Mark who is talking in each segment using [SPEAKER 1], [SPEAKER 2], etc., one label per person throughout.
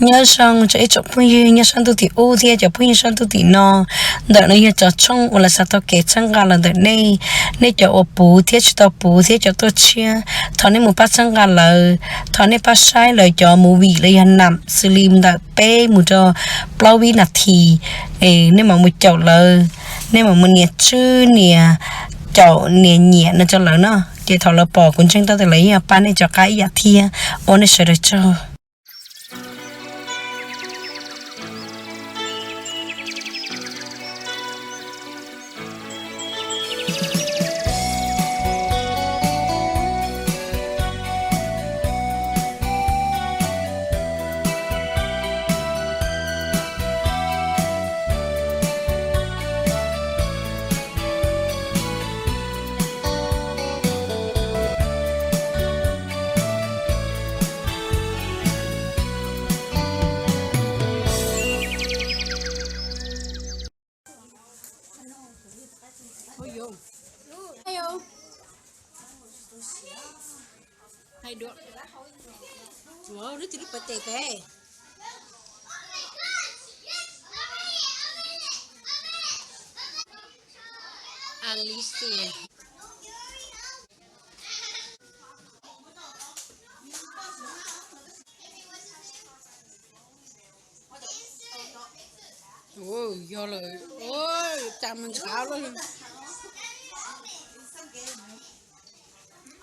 [SPEAKER 1] nhớ sang cho chụp phun như nhớ sang tu thì ô thì chụp phun sang tu thì nó đợt nó nhớ cho trong hoặc là sao tao kể sang gà là đợt này này cho ô bù thì cho tao bù thì cho tôi chia thằng này một bát sang gà là thằng này bát sai lời cho mù vị lời hành nằm xử lý đợt bé một cho bao vi nạt thì nên mà một chậu là nên mà một nhiệt chứ nè chậu nè nhẹ nó cho lớn nó chỉ thằng là bỏ cũng chẳng tao để lấy ba này cho cái giả thia ôn này sẽ được cho
[SPEAKER 2] Hai dua. Wow, ini jadi pete pe. Alicia. Oh, yo rồi. Ôi, chạm mình khảo luôn.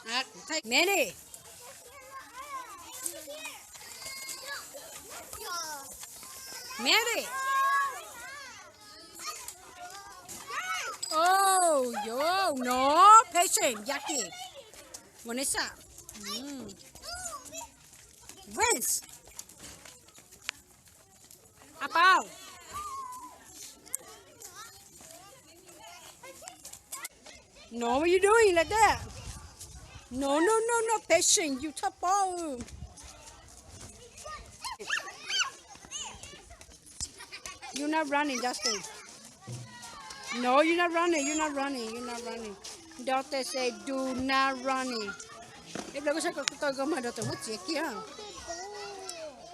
[SPEAKER 2] À, thấy mẹ đi. Mary. Oh, yo, no, patient, Jackie. Vanessa. Vince. Apao. No, what are you doing like that? No, patient, you top ball. You're not running, Justin. No, you're not running. Doctor say do not running. If you go to go my daughter, what's it here?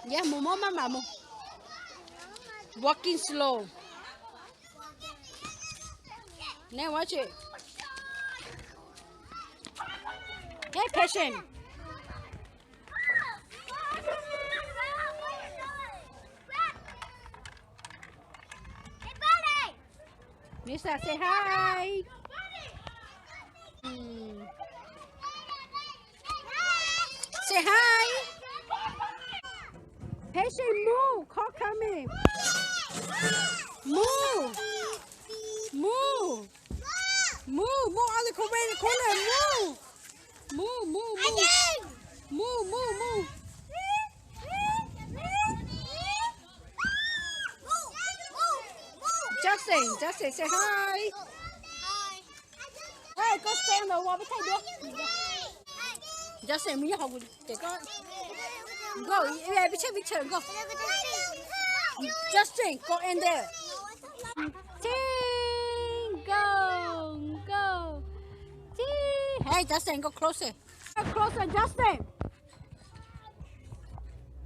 [SPEAKER 2] Yeah, mama. Walking slow. Now watch it. Hey, patient. Nisa, say hi. Say hi. Patient, move. Call coming. Move. Other corner. Move. Justin, say hi. Hey, go stand the wall. Justin, mình học để con. Go, yeah, picture, go. Justin, go in there. Go. Hey, Justin, go closer. Go closer, Justin.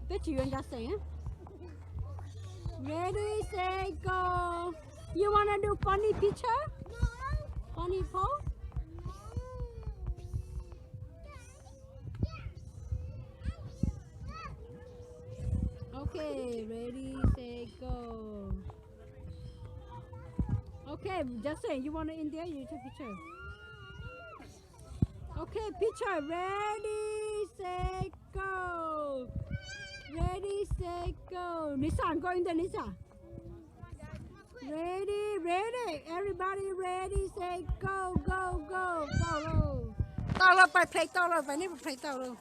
[SPEAKER 2] Picture you and Justin, huh? Ready, say, go. You wanna do funny picture? No. Funny pose? Okay, ready, say, go. Okay, Justin, you wanna in there? You take picture. Okay, picture. Ready, say, go. Ready, say, go. Nisa, go in there, Nisa. Ready. Everybody ready, say, go. Tao phải play tao rồi, phải never play tao rồi.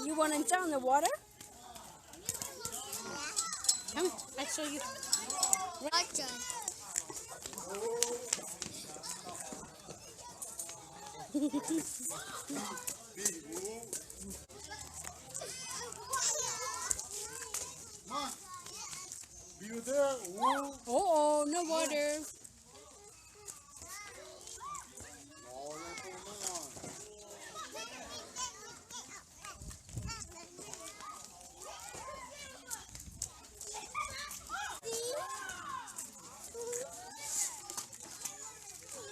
[SPEAKER 2] You want to jump in the water? Come, I show you. Oh, no water.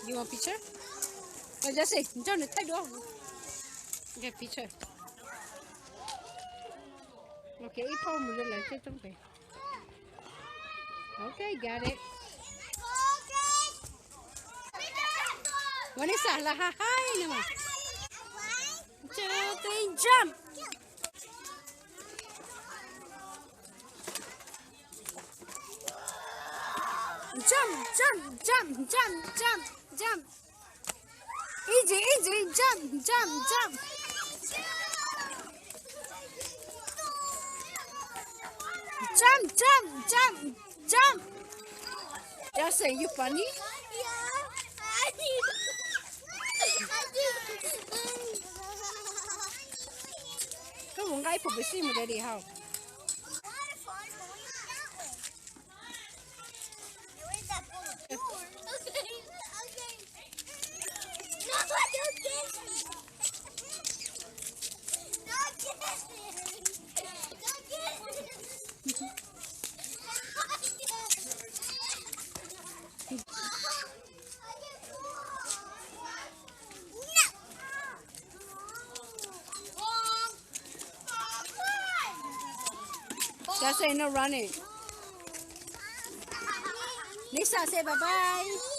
[SPEAKER 2] You want picture? Oh, just say, John, take off. Get picture. Okay, ipo mo lang sa itong pe. Okay, got it. Vanessa, la hi naman. 2, 3, jump! Jump, jump, jump, jump, jump, jump. Easy, easy, jump, jump, jump. Jump, jump, jump, jump. Just say you funny. Come on, guys, put the sim ready how. Just say no running. Lisa, say bye-bye.